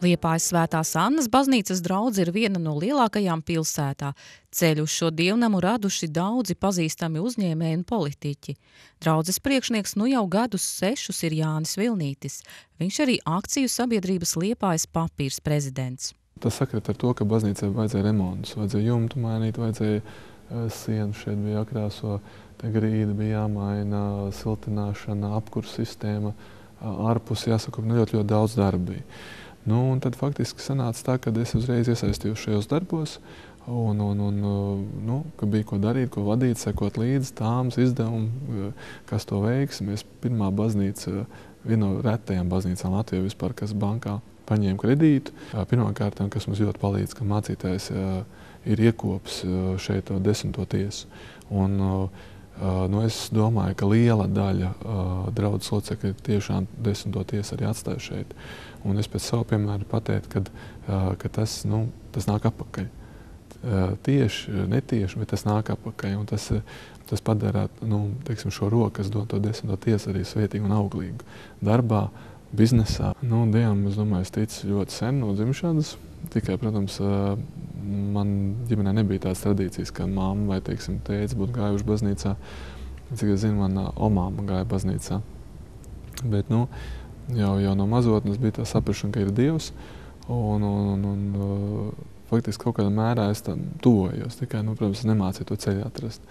Liepājas Svētās Annas baznīcas draudze ir viena no lielākajām pilsētā. Ceļu uz šo dievnamu raduši daudzi pazīstami uzņēmēji un politiķi. Draudzes priekšnieks nu jau gadus 6 ir Jānis Vilnītis. Viņš arī akciju sabiedrības Liepājas papīrs prezidents. Tas sakrit ar to, ka baznīcai vajadzēja remontus, vajadzēja jumtu mainīt, vajadzēja sienu šeit bija jākrāso, te grīda bija jāmaina, siltināšana, apkurs sistēma, ārpus jāsaka, ļoti daudz darba bija. Un tad faktiski sanāca tā, ka es uzreiz iesaistījos šajos darbos, ka bija ko darīt, ko vadīt, sekot līdzi tāmas izdevumu, kas to veiks. Mēs pirmā baznīca, viena no retajām baznīcām Latvijā vispār, kas bankā paņēma kredītu. Pirmā kārtā, kas mums ļoti palīdz, ka mācītājs ir iekopis šeit to 10. tiesu. Es domāju, ka liela daļa draudzes locekļu tiešām 10. tiesu arī atstāja šeit. Un es pēc savu piemēru pateiktu, ka tas nāk atpakaļ. Tieši, netieši, bet tas nāk atpakaļ. Un tas padara šo roku, kas dod to 10. tiesu arī svētīgu un auglīgu darbā, biznesā. Dievam, es domāju, es ticu ļoti sen no dzimšanas. Tikai, protams, man ģimenē nebija tādas tradīcijas, ka mamma vai, tētis būtu gājuši baznīcā. Cik es zinu, mana omāma gāja baznīcā. Bet, jau no mazotnes bija tā saprašana, ka ir Dievs. Faktiski kaut kādā mērā es tam tuvojos. Tikai, protams, nemācīju to ceļu atrast.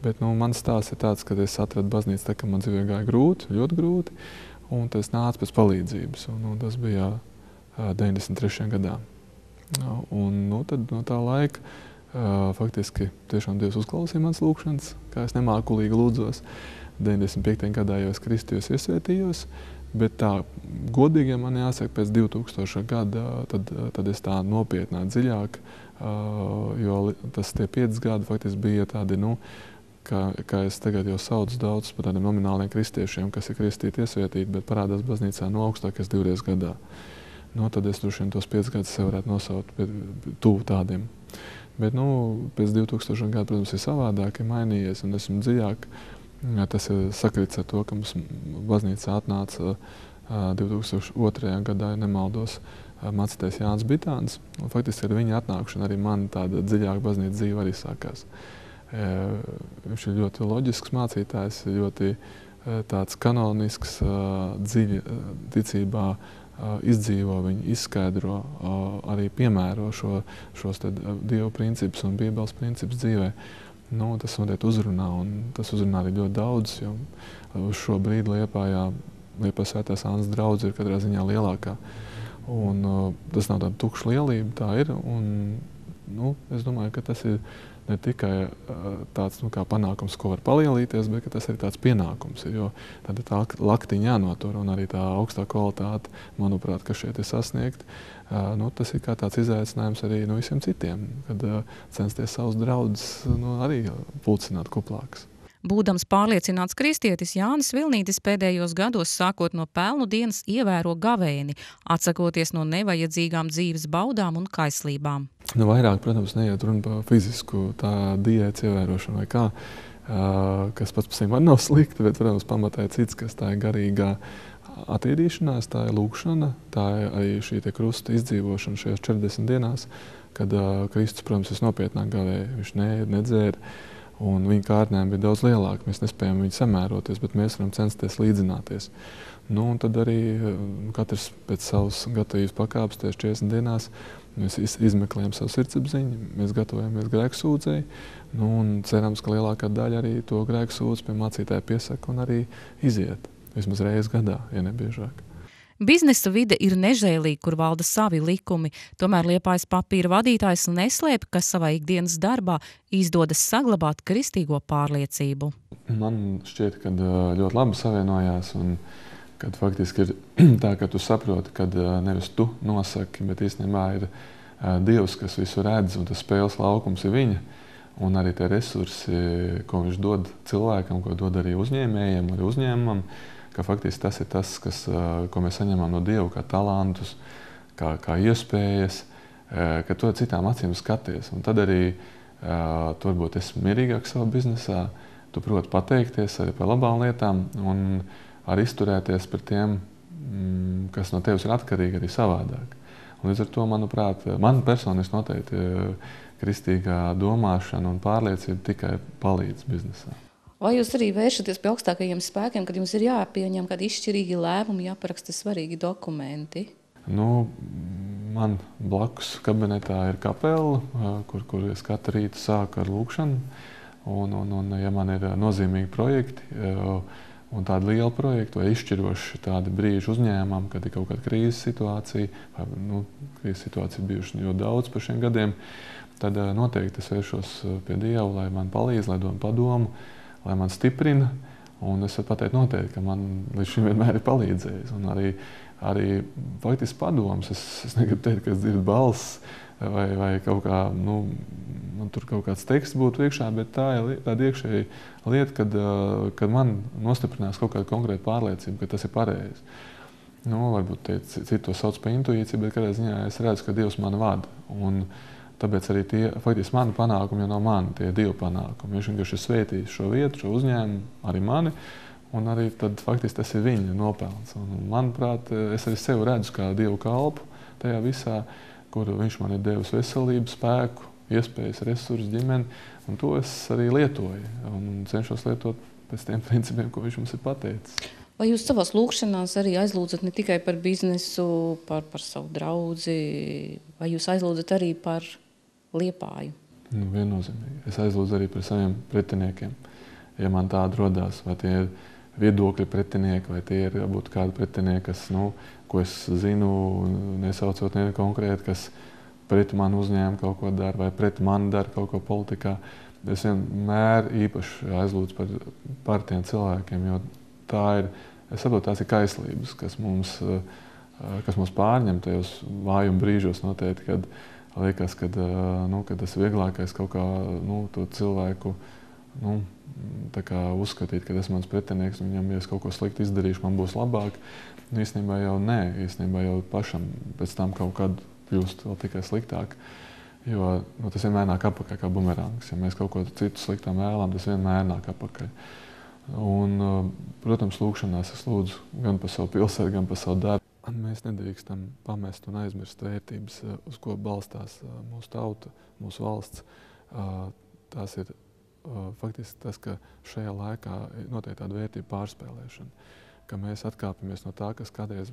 Bet, mans stāsts ir tāds, ka es atradu baznīcu tā, ka man dzīvē gāja grūti, ļoti grūti. Un tas nāca pēc palīdzības. Tas bija 93. gadā. Tad no tā laika faktiski tiešām Dievs uzklausīja manas lūkšanas, kā es nemākulīgi lūdzos. 95. gadā jau es kristījos, iesvētījos, bet tā godīgi, ja man jāsaka, pēc 2000. gada, tad es tā nopietnāk, dziļāk, jo tie 5 gadi faktiski bija tādi, kā es tagad jau saucu daudz par tādiem nomināliem kristiešiem, kas ir kristīti, iesvētīti, bet parādās baznīcā no augstākais 2 gadā. Tad es droši vien tos 5 gadus varētu nosaukt tuvu tādiem. Bet pēc 2000. gada, protams, ir savādāk, ir mainījies un esmu dziļāk. Tas ir sakrits ar to, ka mums baznīcā atnāca 2002. gadā, ja nemaldos, mācītājs Jānis Bitāns. Faktiski ar viņa atnākšanu arī man tāda dziļāka baznīcas dzīve arī sākās. Viņš ir ļoti loģisks mācītājs, ļoti tāds kanonisks, dziļi ticībā, izdzīvo viņu, izskaidro, arī piemēro šos Dieva principus un Bībeles principus dzīvē. Tas noteikti uzrunā, un tas uzrunā arī ļoti daudz, jo uz šo brīdi Liepājas Svētās Annas draudze ir katrā ziņā lielākā. Tas nav tāda tukša lielība, tā ir. Es domāju, ka tas ir ne tikai tāds kā panākums, ko var palielīties, bet tas ir tāds pienākums. Jo tā laktiņa jānotur un arī tā augstā kvalitāte, manuprāt, kas šeit ir sasniegt, tas ir kā tāds izaicinājums arī visiem citiem, kad censties savus draudzus arī pulcināt kuplākus. Būdams pārliecināts kristietis, Jānis Vilnītis pēdējos gados, sākot no pelnu dienas, ievēro gavēni, atsakoties no nevajadzīgām dzīves baudām un kaislībām. Vairāk, protams, neiet runa par fizisku diētas ievērošanu vai kā, kas pats par sevi man nav slikti, bet, protams, pamatā ir cits, kas tā ir garīgā attīrīšanās, tā ir lūkšana, tā ir arī šī krusta izdzīvošana šajās 40 dienās, kad Kristus, protams, visnopietnāk gavēja, viņš neēd, nedzēra. Un viņa kārtnēm bija daudz lielāka. Mēs nespējam viņu samēroties, bet mēs varam censties līdzināties. Un tad arī katrs pēc savas gatavības pakāpes, 40 dienās, mēs izmeklējam savu sirdsapziņu, mēs gatavojamies grēksūdzei, un cerams, ka lielākā daļa arī to grēksūdzi pie mācītāja piesaka un arī iziet. Vismaz reizi gadā, ja ne biežāk. Biznesa vide ir nežēlīga, kur valda savi likumi, tomēr Liepājas papīra vadītājs neslēpj, ka savā ikdienas darbā izdodas saglabāt kristīgo pārliecību. Man šķiet, ka ļoti labi savienojās, un kad faktiski ir tā, ka tu saproti, ka nevis tu nosaki, bet īstenībā ir Dievs, kas visu redz, un tas spēles laukums ir viņa, un arī tie resursi, ko viņš dod cilvēkam, ko dod arī uzņēmējiem, arī uzņēmumam, ka faktiski tas ir tas, ko mēs saņemam no Dieva, kā talantus, kā iespējas, ka to citām acīm skaties. Un tad arī tu varbūt esi mierīgāk savā biznesā, tu proti pateikties arī par labām lietām un arī izturēties par tiem, kas no tevis ir atkarīgi arī savādāk. Līdz ar to, manuprāt, man personiski noteikti kristīgā domāšana un pārliecība tikai palīdz biznesā. Vai jūs arī vēršaties pie augstākajiem spēkiem, kad jums ir jāpieņem kādi izšķirīgi lēmumi, jāparaksta svarīgi dokumenti? Nu, man blakus kabinetā ir kapela, kur es katru rītu sāku ar lūkšanu. Un ja man ir nozīmīgi projekti un tādi lieli projekti vai izšķiroši tādi brīži uzņēmumam, kad ir kaut kāda krīzes situācija, vai krīzes situācija bijuši ļoti daudz par šiem gadiem, tad noteikti es vēršos pie Dieva, lai man palīdz, lai dod padomu, lai man stiprina. Un es varu pateikt noteikti, ka man līdz šim vienmēr ir palīdzējis. Un arī faktiski padoms. Es negribu teikt, ka es dzirdu balss vai kaut kā, man tur kaut kāds teksts būtu iekšā, bet tā ir tāda iekšēja lieta, kad man nostiprinās kaut kāda konkrēta pārliecība, ka tas ir pareizi. Varbūt citi to sauc par intuīciju, bet kādā ziņā es redzu, ka Dievs mani vada. Un tāpēc arī tie faktiski mani panākumi jau nav mani, tie Dieva panākumi. Viņš vienkārši ir svētījis šo vietu, šo uzņēmumu, arī mani. Un arī tad faktiski tas ir viņa nopelns. Un, manuprāt, es arī sevi redzu kā Dievu kalpu tajā visā, kur viņš man ir devis veselību, spēku, iespējas, resursus, ģimeni. Un to es arī lietoju un cenšos lietot pēc tiem principiem, ko viņš mums ir pateicis. Vai jūs savās lūkšanās arī aizlūdzat ne tikai par biznesu, par savu draudzi, vai jūs aizlūdzat arī par Liepāju? Viennozīmīgi. Es aizlūdzu arī par saviem pretiniekiem. Ja man tāda rodās, vai tie ir viedokļi pretinieki, vai tie ir jābūt kādi pretinieki, kas, ko es zinu, nesaucot nevienu konkrēti, kas pret mani uzņēma kaut ko dara, vai pret mani dara kaut ko politikā. Es vienmēr īpaši aizlūdzu par tiem cilvēkiem, jo tā ir, es saprotu, tās ir kaislības, kas mums pārņem tajos vājuma brīžos noteikti, kad liekas, ka tas vieglākais kaut kā to cilvēku tā kā uzskatīt, ka tas mans pretinieks, viņam, ja es kaut ko slikti izdarīšu, man būs labāk. Īstenībā jau nē, īstenībā jau pašam pēc tam kaut kad kļūst vēl tikai sliktāk. Jo tas vienmēr nāk apakaļ kā bumerangs. Ja mēs kaut ko citu sliktām vēlam, tas vienmēr nāk apakaļ. Un, protams, lūkšanās es lūdzu gan par savu pilsētu, gan par savu darbu. Mēs nedrīkstam pamest un aizmirst vērtības, uz ko balstās mūsu tauta, mūsu valsts. Tās ir faktiski tas, ka šajā laikā notiek tāda vērtība pārspēlēšana, ka mēs atkāpjamies no tā, kas kādreiz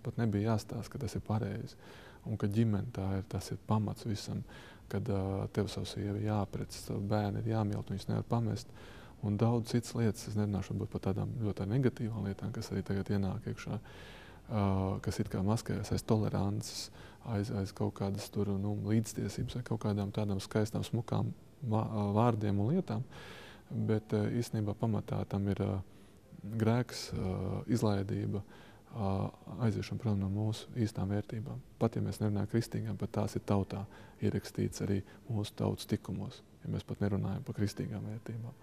pat nebija jāstāsta, ka tas ir pareizi, un ka ģimene tas ir pamats visam, kad tev savu sievi jāprec, savu bērni ir jāmīl, viņus nevar pamest, un daudz citas lietas, es nerunāšu varbūt par tādām ļoti negatīvām lietām, kas arī tagad ienāk iekšā, kas it kā maskējas aiz tolerances, aiz kaut kādas tur līdztiesības vai kaut kādām tādām skaistām, smukām vārdiem un lietām, bet īstenībā pamatā tam ir grēks, izlaidība, aiziešana prom no mūsu īstām vērtībām. Pat ja mēs nerunājam kristīgām, pat tās ir tautā ierakstīts arī mūsu tautas tikumos, ja mēs pat nerunājam par kristīgām vērtībām.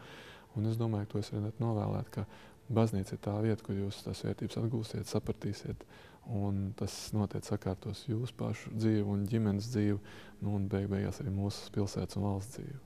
Un es domāju, ka to es varētu novēlēt, ka baznīca ir tā vieta, kur jūs tās vērtības atgūsiet, sapratīsiet, un tas noteikti sakārtos jūsu pašu dzīvi un ģimenes dzīvi, un beigās arī mūsu pilsētas un valsts dzīvi.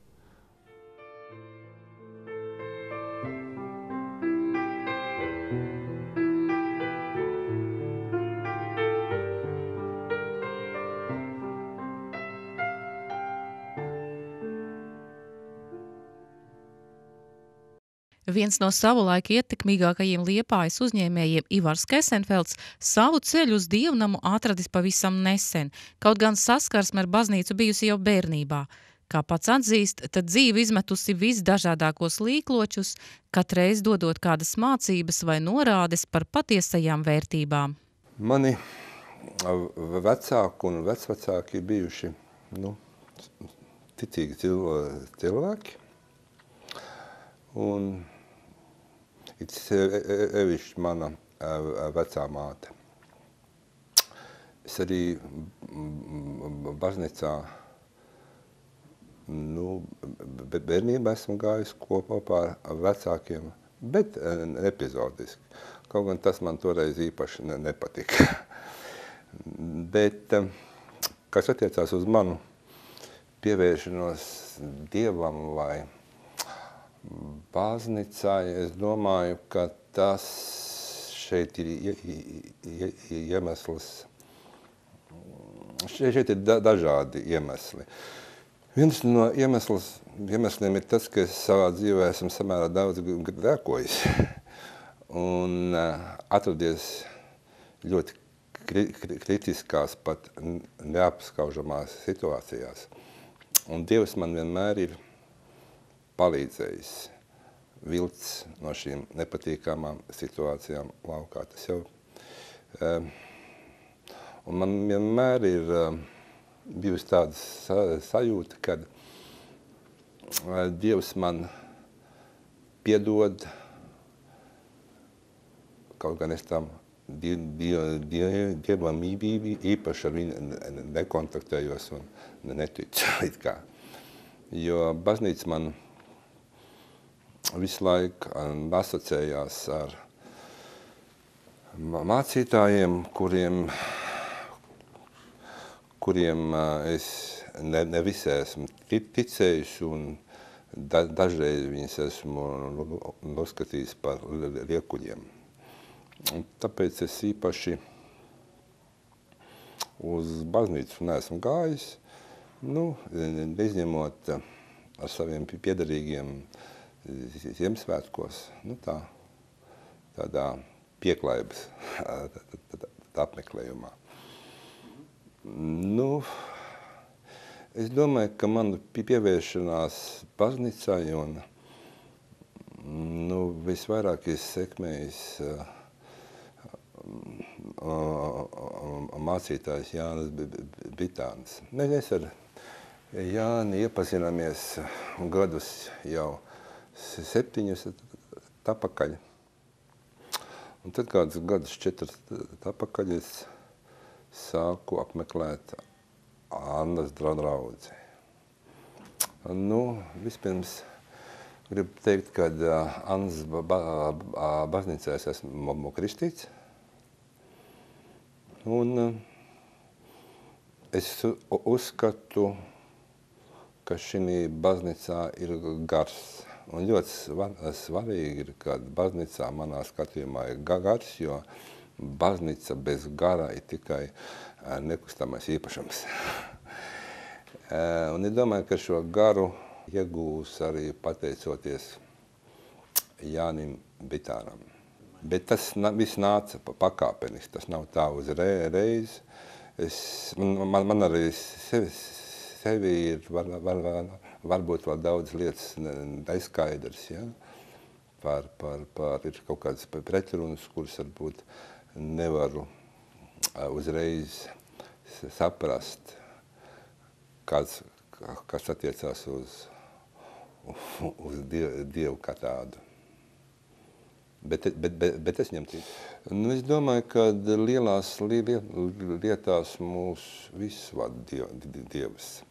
Viens no savulaik ietekmīgākajiem Liepājas uzņēmējiem, Ivars Kesenfelds, savu ceļu uz dievnamu atradis pavisam nesen, kaut gan saskarsme ar baznīcu bijusi jau bērnībā. Kā pats atzīst, tad dzīve izmetusi visdažādākos līkločus, katreiz dodot kādas mācības vai norādes par patiesajām vērtībām. Mani vecāki un vecvecāki bijuši ticīgi cilvēki. Un sevišķi mana vecā māte. Es arī baznīcā bērnībā esmu gājis kopā ar vecākiem, bet epizodiski. Kaut gan tas man toreiz īpaši nepatika. Bet, kas attiecās uz manu pievēršanos Dievam vai baznīcai, es domāju, ka tas šeit ir iemesls Šeit ir dažādi iemesli. Viens no iemesliem ir tas, ka es savā dzīvē esmu samērā daudz grēkojis un atradies ļoti kritiskās, pat neapskaužamās situācijās. Un Dievs man vienmēr ir palīdzējis vilkt no šīm nepatīkamām situācijām laukā. Tas jau, un man vienmēr ir bijusi tāda sajūta, kad Dievs man piedod, kaut gan es tam Dievam īpaši ar viņu nekontaktējos un neticu it kā. Jo baznīca man visu laiku asociējās ar mācītājiem, kuriem es ne visai esmu ticējis un dažreiz viņus esmu noskatījis par liekuļiem. Un tāpēc es īpaši uz baznīcu neesmu gājis, izņemot ar saviem piederīgiem Ziemassvētkos, tādā pieklājības apmeklējumā. Es domāju, ka man pievēršanās baznīcai un visvairāk es sekmējis mācītājs Jānis Bitāns. Mēs ar Jāni iepazināmies gadus jau 7 atpakaļ. Un tad kādus gadus 4 atpakaļ es sāku apmeklēt Annas draudzi. Vispirms gribu teikt, ka Annas baznīcā es esmu kristīts. Un es uzskatu, ka šī baznīcā ir gars. Un ļoti svarīgi ir, ka baznīcā manā skatījumā ir gars, jo baznīca bez gara ir tikai nekustamais īpašums. Un es domāju, ka šo garu iegūs arī pateicoties Jānim Bitānam. Bet tas viss nāca pakāpeniski, tas nav tā uzreiz. Man arī sevi ir varbūt vēl daudz lietas neskaidrs, ja? Ir kaut kādas pretrunas, kuras varbūt nevaru uzreiz saprast, kas attiecās uz Dievu kā tādu. Bet es ņem ticu. Es domāju, ka lielās lietās mūs visus vada Dievs.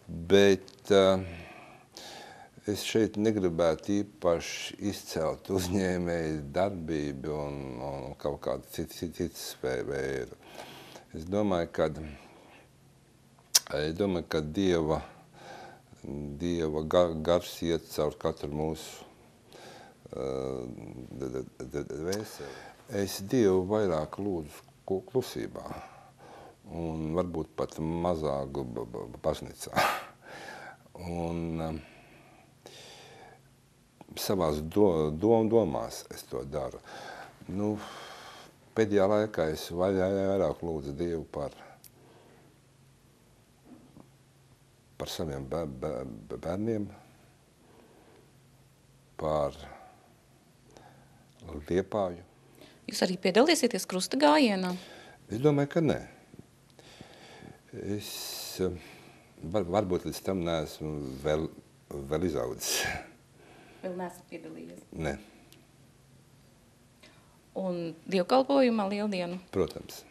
Bet es šeit negribētu īpaši izcelt uzņēmēju darbību un kaut kādu citu sfēru. Es domāju, ka Dieva gars iet caur katru mūsu dvēseli. Es Dievu vairāk lūdzu klusībā un varbūt pat mazāk baznīcā. Un savās domās es to daru. Pēdējā laikā es vairāk lūdzu Dievu par saviem bērniem, par Liepāju. Jūs arī piedalīsieties krusta gājienā? Es domāju, ka nē. Es varbūt līdz tam neesmu vēl izaudzis. Vēl neesat piedalījies? Nē. Un dievkalpojumā lieldienu? Protams.